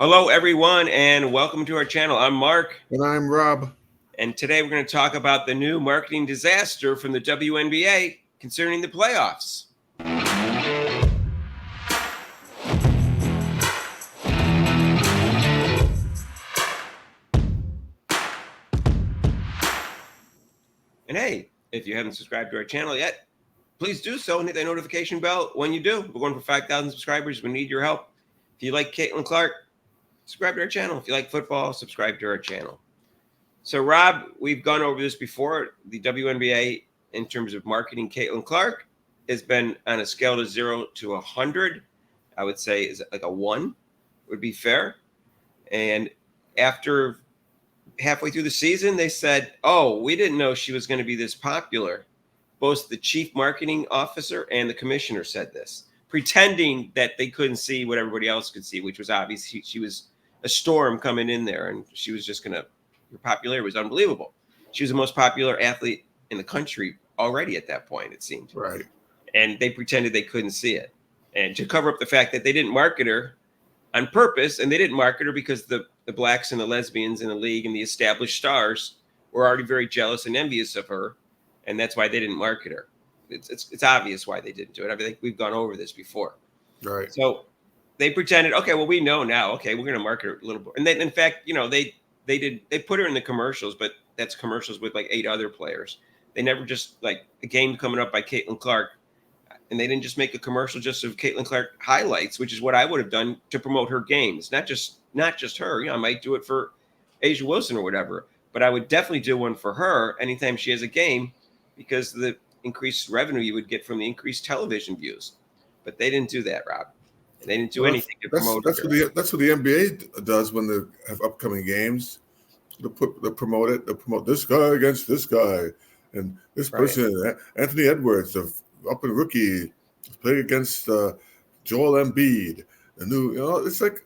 Hello, everyone, and welcome to our channel. I'm Mark, And I'm Rob. and today we're going to talk about the new marketing disaster from the WNBA concerning the playoffs. And hey, if you haven't subscribed to our channel yet, please do so and hit that notification bell when you do. We're going for 5,000 subscribers. We need your help. If you like Caitlin Clark, subscribe to our channel. If you like football, subscribe to our channel. So, Rob, we've gone over this before. The WNBA, in terms of marketing Caitlin Clark, has been on a scale of 0 to 100. I would say is like a 1 would be fair. And after halfway through the season, they said, "Oh, we didn't know she was going to be this popular." Both the chief marketing officer and the commissioner said this, pretending that they couldn't see what everybody else could see, which was obvious. She was a storm coming in there, and she was just going to. Her popularity was unbelievable. She was the most popular athlete in the country already at that point, it seemed. Right. And they pretended they couldn't see it. And to cover up the fact that they didn't market her on purpose, and they didn't market her because the blacks and the lesbians in the league and the established stars were already very jealous and envious of her, and that's why they didn't market her. It's obvious why they didn't do it. I think we've gone over this before. Right. So they pretended, okay, well, we know now. Okay, we're going to market her a little bit. And then, in fact, they put her in the commercials, but that's commercials with like 8 other players. They never just like a game coming up by Caitlin Clark, and they didn't just make a commercial just of Caitlin Clark highlights, which is what I would have done to promote her games. Not just her. I might do it for Asia Wilson or whatever, but I would definitely do one for her anytime she has a game, because the increased revenue you would get from the increased television views. But they didn't do that, Rob. They didn't do Well, anything to promote that's her. what the NBA does when they have upcoming games. They promote it. They promote this guy against this guy, and this person, Anthony Edwards, the up and rookie, playing against Joel Embiid. The new, it's like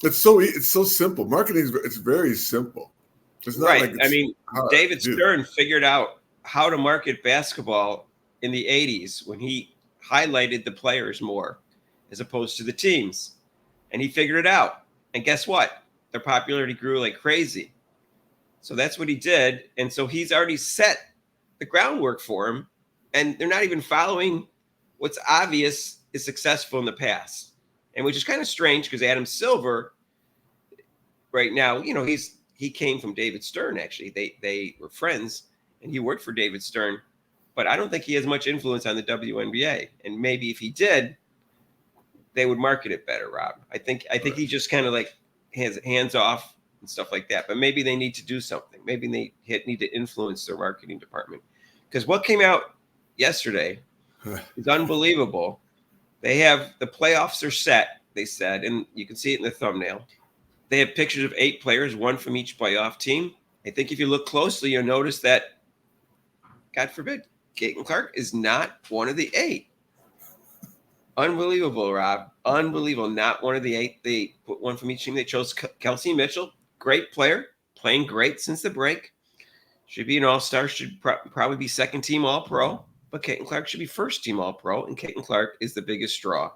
it's so simple. Marketing it's very simple. It's not Right. like I it's mean, hard David to do. Stern figured out how to market basketball in the 80s when he highlighted the players more as opposed to the teams. And he figured it out. And guess what? Their popularity grew like crazy. So that's what he did. And so he's already set the groundwork for him. And they're not even following what's obvious is successful in the past. And which is kind of strange because Adam Silver right now, he came from David Stern, actually. They were friends and he worked for David Stern. But I don't think he has much influence on the WNBA. And maybe if he did, they would market it better, Rob. I think he just kind of like has hands off and stuff like that. But maybe they need to do something. Maybe they need to influence their marketing department. Because what came out yesterday is unbelievable. They have the playoffs are set, they said, and you can see it in the thumbnail. They have pictures of 8 players, 1 from each playoff team. I think if you look closely, you'll notice that, God forbid, Caitlin Clark is not one of the 8. Unbelievable, Rob. Unbelievable. Not one of the 8. They put 1 from each team. They chose Kelsey Mitchell, great player, playing great since the break. Should be an all-star, should probably be second team all-pro, but Caitlin Clark should be first team all-pro, and Caitlin Clark is the biggest straw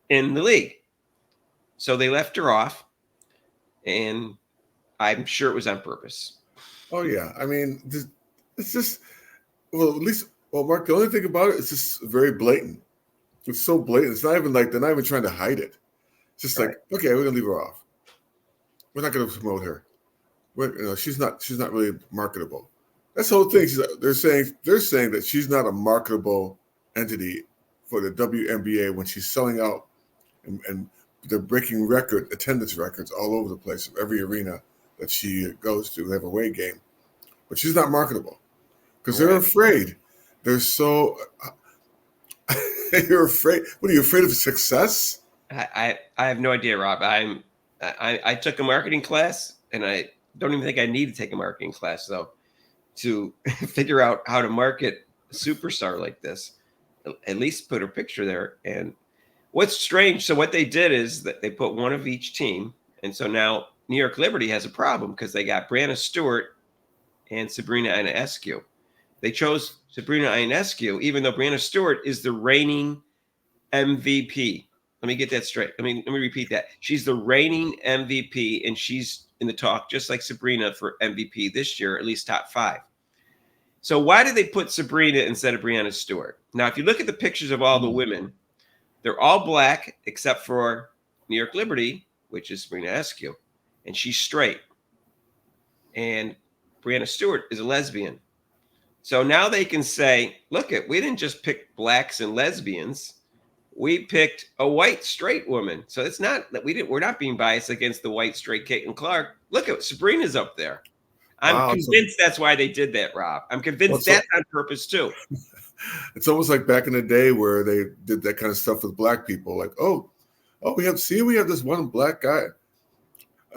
in the league. So they left her off, and I'm sure it was on purpose. Oh yeah, I mean, it's just Mark. The only thing about it is just very blatant. It's so blatant. It's not even like they're not even trying to hide it. It's just like, okay, we're gonna leave her off. We're not gonna promote her. She's not really marketable. That's the whole thing. They're saying that she's not a marketable entity for the WNBA when she's selling out and they're breaking attendance records all over the place of every arena that she goes to. They have a away game, but she's not marketable because they're afraid. They're so. You're afraid. What are you afraid of? Success? I have no idea, Rob. I took a marketing class, and I don't even think I need to take a marketing class though to figure out how to market a superstar like this. At least put her picture there. And what's strange, so what they did is that they put 1 of each team, and so now New York Liberty has a problem because they got Brianna Stewart and Sabrina Ionescu. They chose Sabrina Ionescu, even though Brianna Stewart is the reigning MVP Let me get that straight. Let me repeat that. She's the reigning MVP, and she's in the talk, just like Sabrina, for MVP this year, at least top 5. So why did they put Sabrina instead of Breanna Stewart? Now, if you look at the pictures of all the women, they're all black except for New York Liberty, which is Sabrina Eskew, and she's straight. And Breanna Stewart is a lesbian. So now they can say, look, we didn't just pick blacks and lesbians. We picked a white straight woman. So it's not that we're not being biased against the white straight Caitlin Clark. Look at Sabrina's up there. I'm convinced that's why they did that, Rob. I'm convinced that's on purpose too. It's almost like back in the day where they did that kind of stuff with black people. Like, we have this one black guy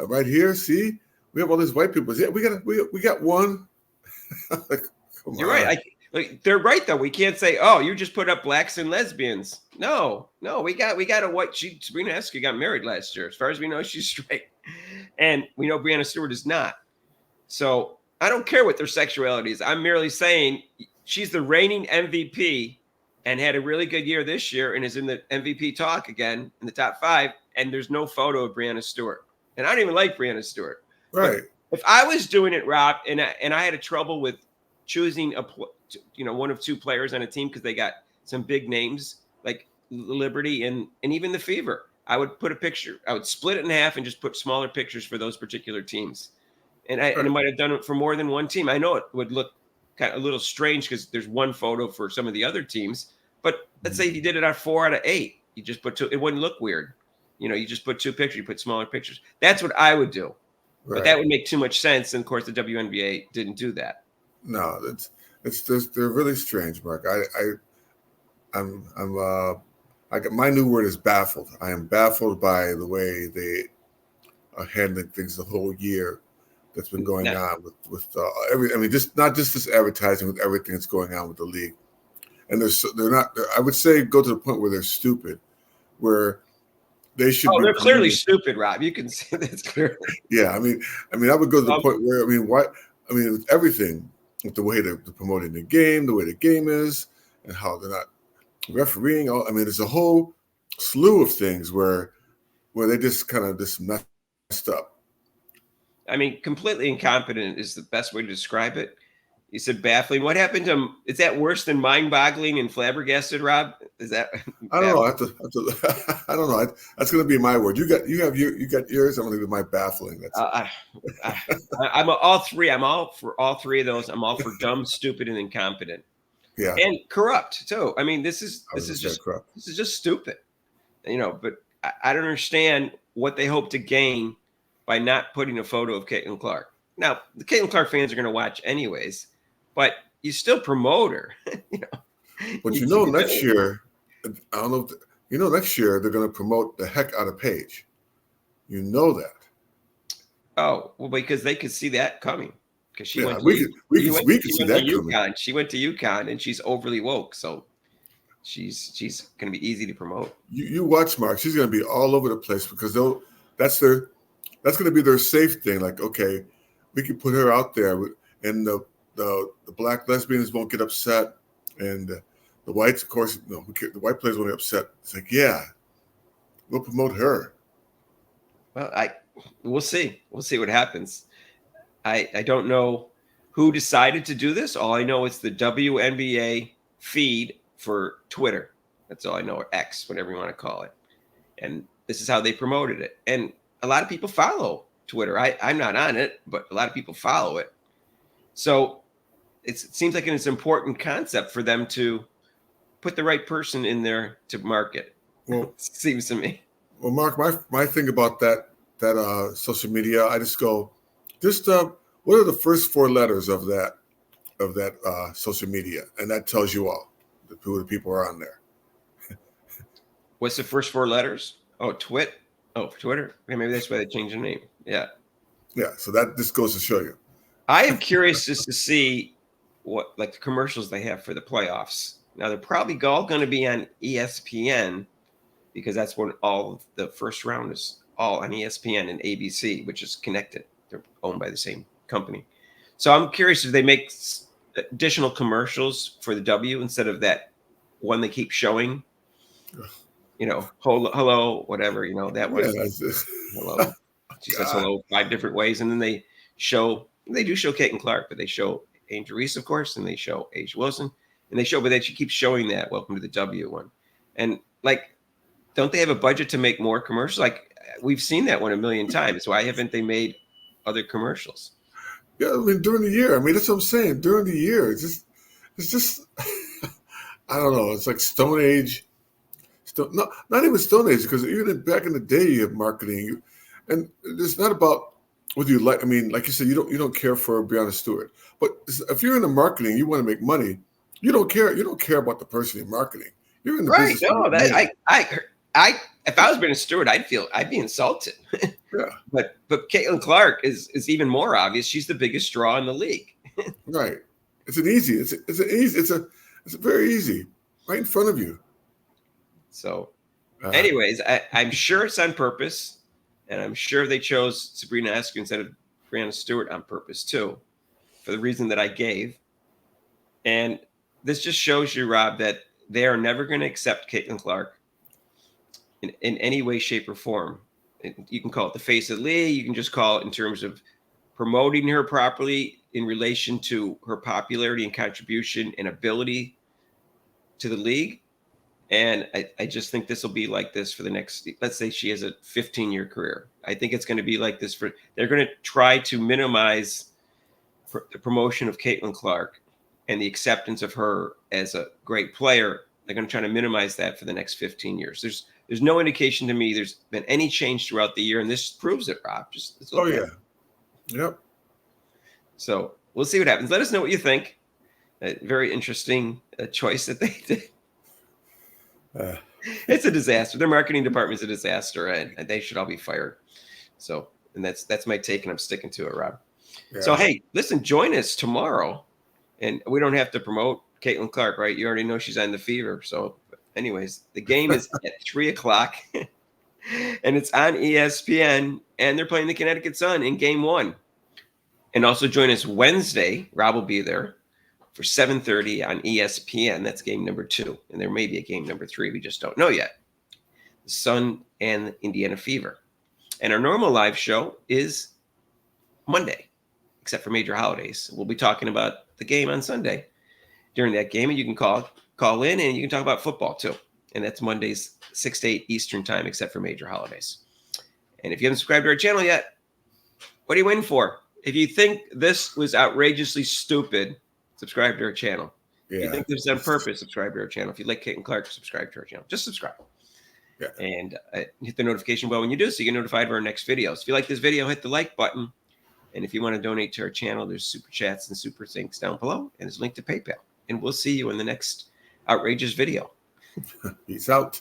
right here. See, we have all these white people. Yeah, we got one. Like, you're right. They're right though. We can't say, "Oh, you just put up blacks and lesbians." No. We got a white. Sabrina Eskew got married last year. As far as we know, she's straight, and we know Breanna Stewart is not. So I don't care what their sexuality is. I'm merely saying she's the reigning MVP and had a really good year this year and is in the MVP talk again in the top 5. And there's no photo of Breanna Stewart. And I don't even like Breanna Stewart. Right. But if I was doing it, Rob, and I had a trouble with choosing one of 2 players on a team because they got some big names like Liberty and even the Fever, I would put a picture. I would split it in half and just put smaller pictures for those particular teams. And I might have done it for more than one team. I know it would look kind of a little strange because there's one photo for some of the other teams. But let's say if you did it on 4 out of 8, you just put 2. It wouldn't look weird. You just put 2 pictures. You put smaller pictures. That's what I would do. Right. But that would make too much sense. And of course, the WNBA didn't do that. No, they're really strange, Mark. My new word is baffled. I am baffled by the way they are handling things the whole year that's been going on with just not just this advertising, with everything that's going on with the league. And they're not. I would say go to the point where they're stupid, where they should. Oh, they're clearly stupid, Rob. You can see that's clearly. Yeah, I would go to the point where with everything, with the way they're promoting the game, the way the game is, and how they're not refereeing. There's a whole slew of things where they just kind of just messed up. Completely incompetent is the best way to describe it. You said baffling. What happened to him? Is that worse than mind-boggling and flabbergasted, Rob? Is that? I don't know. I don't know. That's going to be my word. You got yours. I'm going to do my baffling. I'm all 3. I'm all for all 3 of those. I'm all for dumb, stupid, and incompetent. Yeah, and corrupt too. This is just stupid. But I don't understand what they hope to gain by not putting a photo of Caitlin Clark. Now, the Caitlin Clark fans are going to watch anyways, but you still promote her. But next year, I don't know. Next year they're going to promote the heck out of Paige. You know that. Oh well, because they could see that coming. Because she went. We could see that coming. She went to UConn, and she's overly woke, so she's going to be easy to promote. You watch, Mark. She's going to be all over the place because that's going to be their safe thing. Like, okay, we can put her out there, and the black lesbians won't get upset, and the whites, of course, the white players won't get upset. It's like, yeah, we'll promote her. Well, we'll see. We'll see what happens. I don't know who decided to do this. All I know is the WNBA feed for Twitter. That's all I know, or X, whatever you want to call it. And this is how they promoted it. And a lot of people follow Twitter. I'm not on it, but a lot of people follow it. So it seems like it's an important concept for them to put the right person in there to market. Well, it seems to me. Well, Mark, my thing about that social media, I just go, what are the first 4 letters of that social media, and that tells you all who the people are on there. What's the first 4 letters? Oh, Twit. Oh, for Twitter. Okay, maybe that's why they changed the name. Yeah. Yeah. So that just goes to show you. I am curious just to see what the commercials they have for the playoffs. Now they're probably all going to be on ESPN because that's when all the first round is all on ESPN and ABC, which is connected. They're owned by the same company. So I'm curious if they make additional commercials for the W instead of that one they keep showing. hello, whatever, that Yeah, one. that's just, Hello. She says God. hello 5 different ways. And then they do show Caitlin Clark, but they show Angel Reese, of course, and they show Asia Wilson. And but then she keeps showing that Welcome to the W one. And like, don't they have a budget to make more commercials? Like, we've seen that one a million times. Why haven't they made other commercials? Yeah, I mean, during the year. I mean, that's what I'm saying. During the year, it's just, I don't know. It's like Stone Age. Not even Stone Age, because even back in the day, you have marketing, and it's not about whether you like. I mean, like you said, you don't care for Breonna Stewart, but if you're in the marketing, you want to make money. You don't care. You don't care about the person you're marketing. You're in the Right. business to No, make money. if I was Brandon Stewart, I'd be insulted. Yeah, But Caitlin Clark is even more obvious. She's the biggest draw in the league. right. It's an easy. It's a very easy, right in front of you. So, Uh, anyways, I'm sure it's on purpose, and I'm sure they chose Sabrina Eskew instead of Brianna Stewart on purpose too, for the reason that I gave. And this just shows you, Rob, that they are never going to accept Caitlin Clark in any way, shape, or form. You can call it the face of the league. You can just call it in terms of promoting her properly in relation to her popularity and contribution and ability to the league. And I just think this will be like this for the next, let's say she has a 15-year career. I think it's going to be like this they're going to try to minimize the promotion of Caitlin Clark and the acceptance of her as a great player. They're going to try to minimize that for the next 15 years. There's no indication to me there's been any change throughout the year. And this proves it, Rob. Let's look at it. Yep. So we'll see what happens. Let us know what you think. A very interesting choice that they did. It's a disaster. Their marketing department's a disaster, and they should all be fired. So, and that's my take, and I'm sticking to it, Rob. Yeah. So, hey, listen, join us tomorrow, and we don't have to promote Caitlin Clark, right? You already know she's on the Fever. So, anyways, the game is at 3:00, and it's on ESPN, and they're playing the Connecticut Sun in Game 1. And also join us Wednesday. Rob will be there for 7:30 on ESPN. That's game number 2. And there may be a game number 3. We just don't know yet. The Sun and Indiana Fever. And our normal live show is Monday, except for major holidays. We'll be talking about the game on Sunday during that game. And you can call in and you can talk about football too. And that's Mondays, 6 to 8 Eastern time, except for major holidays. And if you haven't subscribed to our channel yet, what are you waiting for? If you think this was outrageously stupid, subscribe to our channel. Yeah. If you think this is on purpose, subscribe to our channel. If you like Caitlin Clark, subscribe to our channel. Just subscribe. Yeah. And hit the notification bell when you do so you get notified of our next videos. If you like this video, hit the like button. And if you want to donate to our channel, there's super chats and super thanks down below. And there's a link to PayPal. And we'll see you in the next outrageous video. Peace out.